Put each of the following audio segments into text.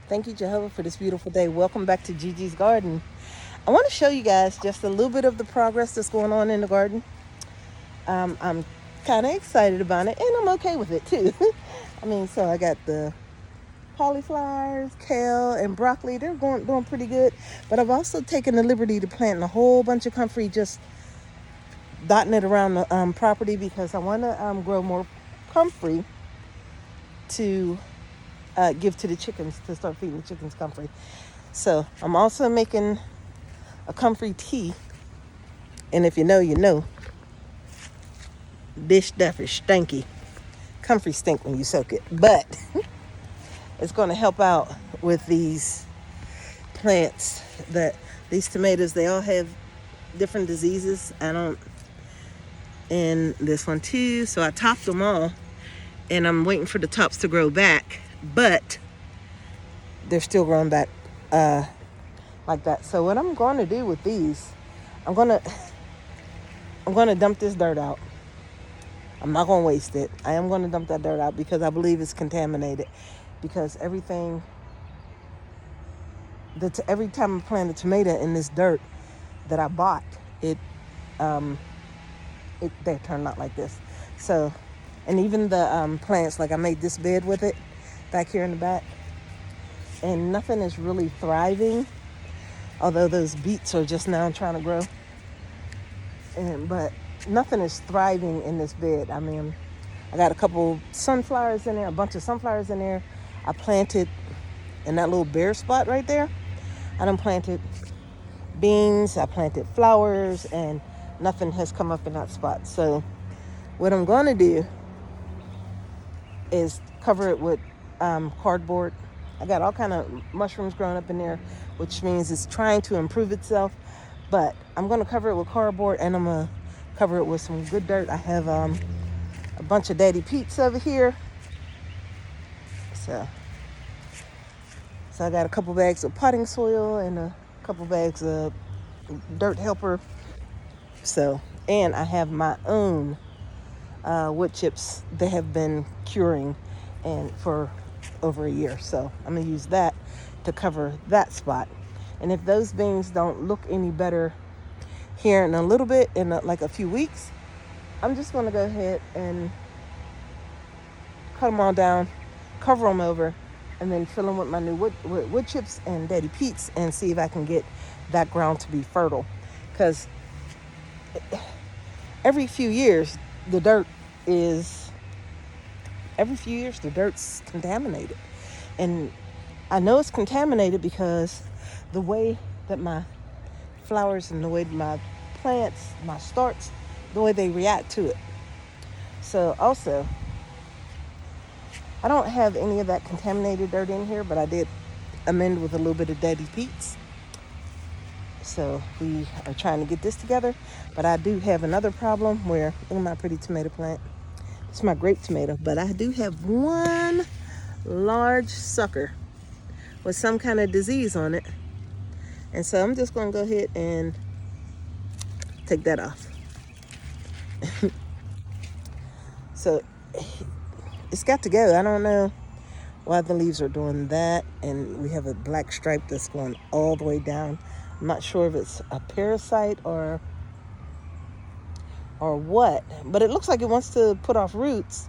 Thank you, Jehovah, for this beautiful day. Welcome back to Gigi's Garden. I want to show you guys just a little bit of the progress that's going on in the garden. I'm kind of excited about it, and I'm okay with it too. So I got the cauliflowers, kale, and broccoli. They're doing pretty good. But I've also taken the liberty to plant a whole bunch of comfrey, just dotting it around the property because I want to grow more comfrey to give to the chickens to start feeding the chickens comfrey. So I'm also making a comfrey tea, and if you know, you know. This stuff is stinky. Comfrey stink when you soak it, but it's going to help out with these plants. That these tomatoes, they all have different diseases. And this one too. So I topped them all, and I'm waiting for the tops to grow back, but they're still growing back like that. So what I'm going to do with these, I'm going to dump this dirt out. I'm not going to waste it. I am going to dump that dirt out because I believe it's contaminated. Because every time I plant a tomato in this dirt that I bought, they turn out like this. So, and even the plants, like I made this bed with it back here in the back, and nothing is really thriving. Although those beets are just now trying to grow, but nothing is thriving in this bed. I got a couple sunflowers in there, a bunch of sunflowers in there. I planted in that little bare spot right there. I done planted beans, I planted flowers, and nothing has come up in that spot. So what I'm going to do is cover it with cardboard. I got all kind of mushrooms growing up in there, which means it's trying to improve itself. But I'm going to cover it with cardboard, and I'm going to cover it with some good dirt. I have a bunch of Daddy Pete's over here. So I got a couple bags of potting soil and a couple bags of dirt helper. So, and I have my own wood chips that have been curing and for over a year. So I'm going to use that to cover that spot. And if those beans don't look any better here in a little bit, in like a few weeks, I'm just going to go ahead and cut them all down, cover them over, and then fill them with my new wood chips and Daddy Pete's and see if I can get that ground to be fertile. Because every few years, the dirt's contaminated. And I know it's contaminated because the way that my flowers and the way my plants, my starts, the way they react to it. So also, I don't have any of that contaminated dirt in here, but I did amend with a little bit of Daddy Pete's. So we are trying to get this together, but I do have another problem where, look at my pretty tomato plant. It's my grape tomato, but I do have one large sucker with some kind of disease on it. And so I'm just going to go ahead and take that off. So it's got to go. I don't know why the leaves are doing that. And we have a black stripe that's going all the way down. I'm not sure if it's a parasite or what, but it looks like it wants to put off roots,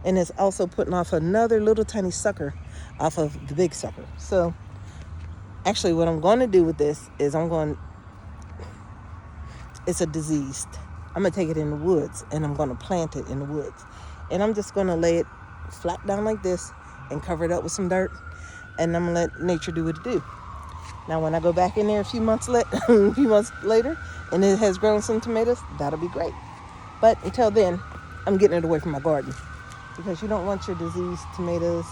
and it's also putting off another little tiny sucker off of the big sucker. So actually what I'm going to do with this is it's a diseased. I'm going to take it in the woods, and I'm going to plant it in the woods. And I'm just going to lay it flat down like this and cover it up with some dirt, and I'm going to let nature do what it do. Now, when I go back in there a few months later, and it has grown some tomatoes, that'll be great. But until then, I'm getting it away from my garden, because you don't want your diseased tomatoes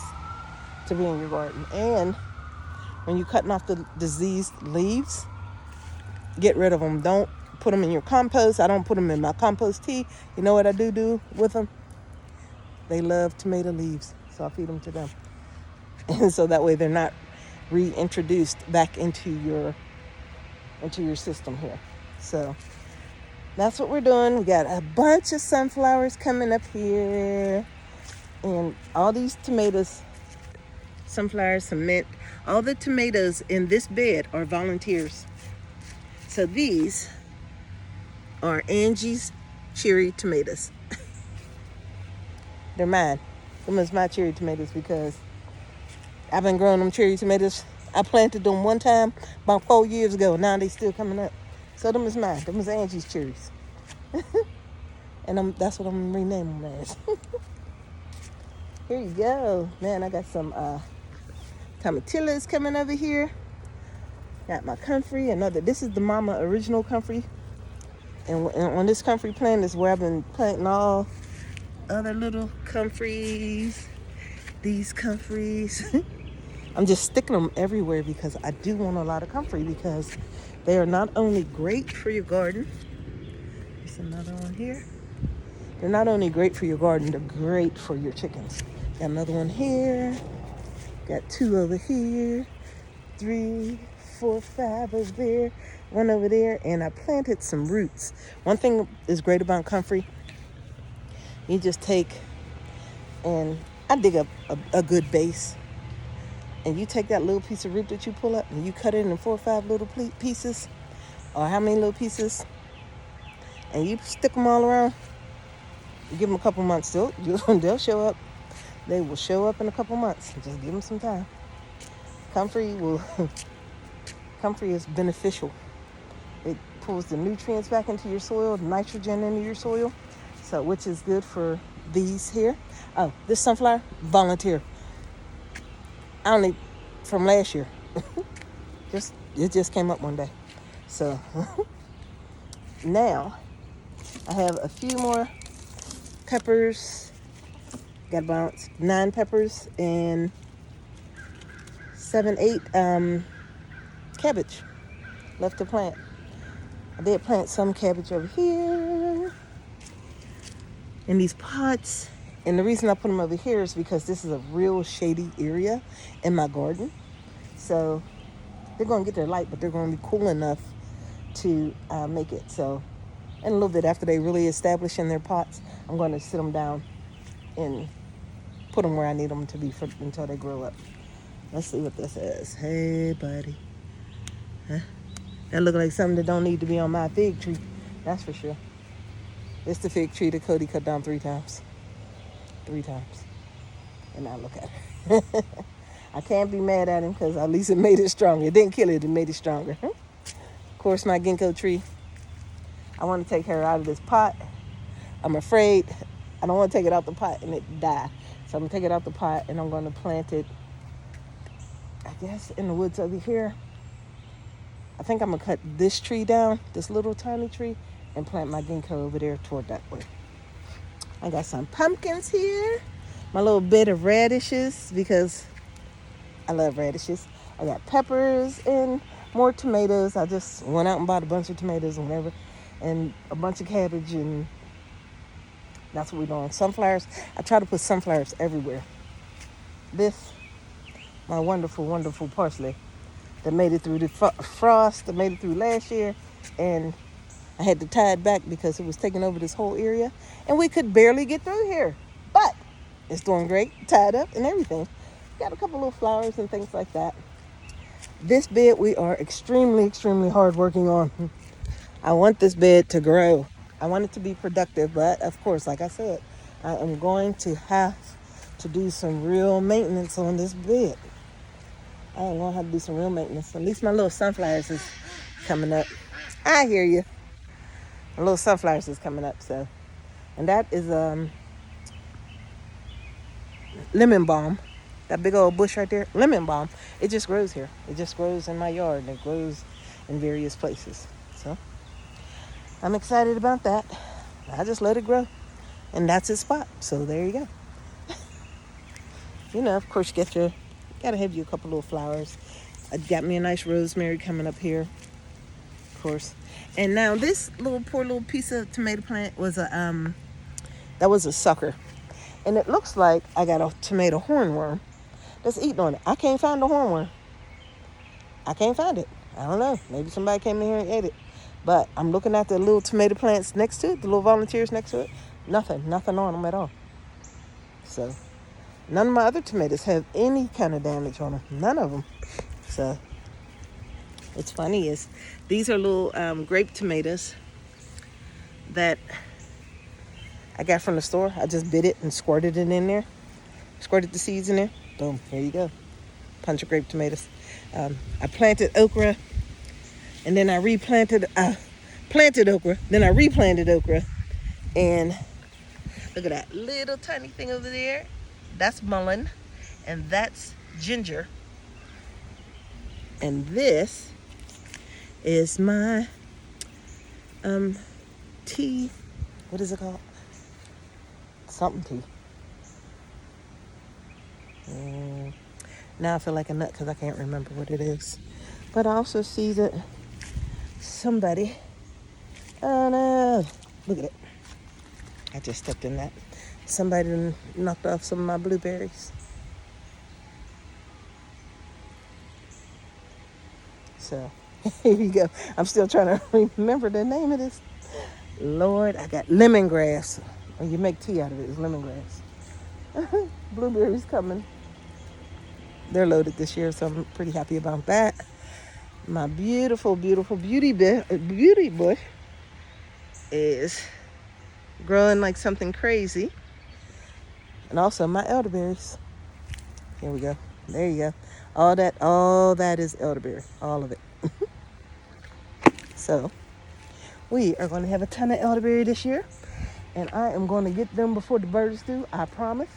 to be in your garden. And when you're cutting off the diseased leaves, get rid of them. Don't put them in your compost. I don't put them in my compost tea. You know what I do with them? They love tomato leaves, so I feed them to them. And so that way they're not reintroduced back into your system here. So that's what we're doing. We got a bunch of sunflowers coming up here, and all these tomatoes sunflowers, some mint. All the tomatoes in this bed are volunteers. So these are Angie's cherry tomatoes. They're mine. Them is my cherry tomatoes because I've been growing them cherry tomatoes. I planted them one time about 4 years ago. Now they still coming up. So them is mine. Them is Angie's cherries. And that's what I'm going to rename them as. Here you go. Man, I got some tomatillos coming over here. Got my comfrey. This is the mama original comfrey. And on this comfrey plant is where I've been planting all other little comfreys. These comfreys. I'm just sticking them everywhere because I do want a lot of comfrey because they are not only great for your garden. There's another one here. They're not only great for your garden, they're great for your chickens. Got another one here. Got 2 over here. 3, 4, 5 over there. 1 over there. And I planted some roots. One thing is great about comfrey. You just take and I dig up a good base. And you take that little piece of root that you pull up and you cut it in 4 or 5 little pieces. Or how many little pieces. And you stick them all around. Give them a couple months. They'll show up. They will show up in a couple months. Just give them some time. Comfrey is beneficial. It pulls the nutrients back into your soil, nitrogen into your soil, so which is good for these here. Oh, this sunflower, volunteer. Only from last year. It just came up one day. So now I have a few more peppers. Got about 9 peppers and 7, 8 cabbage left to plant. I did plant some cabbage over here in these pots. And the reason I put them over here is because this is a real shady area in my garden. So they're going to get their light, but they're going to be cool enough to make it. So in a little bit after they really establish in their pots, I'm going to sit them down and put them where I need them to be until they grow up. Let's see what this is. Hey, buddy. Huh? That look like something that don't need to be on my fig tree. That's for sure. It's the fig tree that Cody cut down 3 times. 3 times. And now look at her. I can't be mad at him because at least it made it stronger. It didn't kill it. It made it stronger. Of course, my ginkgo tree. I want to take her out of this pot. I'm afraid I don't want to take it out the pot and it die. So I'm going to take it out the pot and I'm going to plant it, I guess, in the woods over here. I think I'm going to cut this tree down, this little tiny tree, and plant my ginkgo over there toward that way. I got some pumpkins here. My little bed of radishes because I love radishes. I got peppers and more tomatoes. I just went out and bought a bunch of tomatoes and whatever, and a bunch of cabbage, and that's what we're doing. Sunflowers. I try to put sunflowers everywhere. This, my wonderful, wonderful parsley that made it through the frost, that made it through last year, and I had to tie it back because it was taking over this whole area, and we could barely get through here. But it's doing great, tied up and everything. Got a couple little flowers and things like that. This bed we are extremely, extremely hard working on. I want this bed to grow. I want it to be productive, but of course, like I said, I am going to have to do some real maintenance on this bed. I am going to have to do some real maintenance. At least my little sunflowers is coming up. I hear you. My little sunflowers is coming up, so. And that is lemon balm. That big old bush right there, lemon balm. It just grows here. It just grows in my yard, and it grows in various places. So I'm excited about that. I just let it grow, and that's its spot. So there you go. You know, of course, gotta have you a couple little flowers. I got me a nice rosemary coming up here, of course. And now this poor little piece of tomato plant was that was a sucker, and it looks like I got a tomato hornworm that's eating on it. I can't find the hornworm. I can't find it. I don't know. Maybe somebody came in here and ate it. But I'm looking at the little tomato plants next to it, the little volunteers next to it. Nothing on them at all. So None of my other tomatoes have any kind of damage on them. None of them. So what's funny is these are little grape tomatoes that I got from the store. I just bit it and squirted it in there. Squirted the seeds in there. Boom, here you go. Punch of grape tomatoes. I planted okra, and then I planted okra, then I replanted okra. And look at that little tiny thing over there. That's mullein, and that's ginger. And this is my tea. What is it called? Something tea. Now I feel like a nut because I can't remember what it is. But I also see that somebody, oh no, look at it. I just stepped in that. Somebody knocked off some of my blueberries. So here you go. I'm still trying to remember the name of this. Lord, I got lemongrass. When you make tea out of it, it's lemongrass. Blueberries coming. They're loaded this year, so I'm pretty happy about that. My beautiful, beautiful beauty bush is growing like something crazy. And also my elderberries. Here we go. There you go. All that is elderberry. All of it. So we are going to have a ton of elderberry this year. And I am going to get them before the birds do. I promise.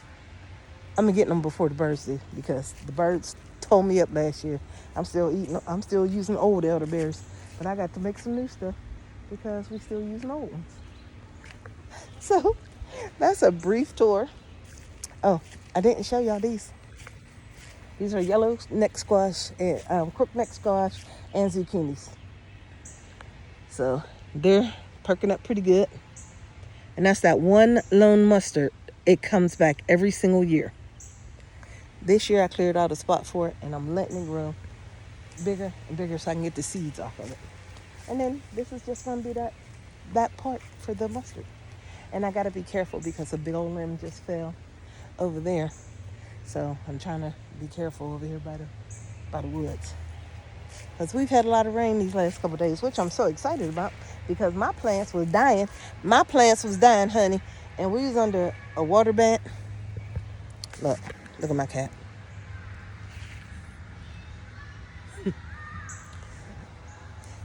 I'm going to get them before the birds do, because the birds tore me up last year. I'm still using old elderberries. But I got to make some new stuff because we're still using old ones. So that's a brief tour. Oh, I didn't show y'all these. These are yellow neck squash, and crook neck squash, and zucchinis. So they're perking up pretty good. And that's that one lone mustard. It comes back every single year. This year I cleared out a spot for it, and I'm letting it grow bigger and bigger so I can get the seeds off of it. And then this is just going to be that part for the mustard. And I got to be careful because a big old limb just fell over there. So I'm trying to be careful over here by the woods. Because we've had a lot of rain these last couple of days, which I'm so excited about because my plants was dying. My plants was dying, honey. And we was under a water ban. Look at my cat.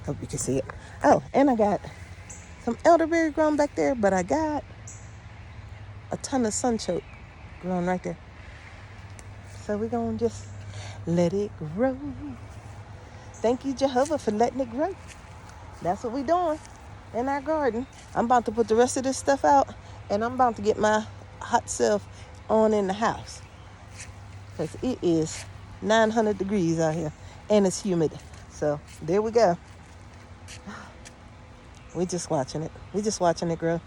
Hope you can see it. Oh, and I got some elderberry growing back there, but I got a ton of sunchoke growing right there. So we're going to just let it grow. Thank you, Jehovah, for letting it grow. That's what we're doing in our garden. I'm about to put the rest of this stuff out, and I'm about to get my hot self on in the house. Because it is 900 degrees out here, and it's humid. So there we go. We're just watching it. We're just watching it grow.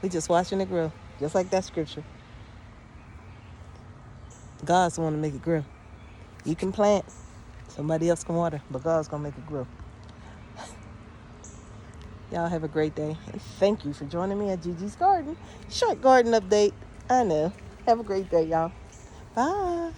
We're just watching it grow. Just like that scripture. God's the one to make it grow. You can plant. Somebody else can water. But God's going to make it grow. Y'all have a great day. And thank you for joining me at Gigi's Garden. Short garden update. I know. Have a great day, y'all. Bye.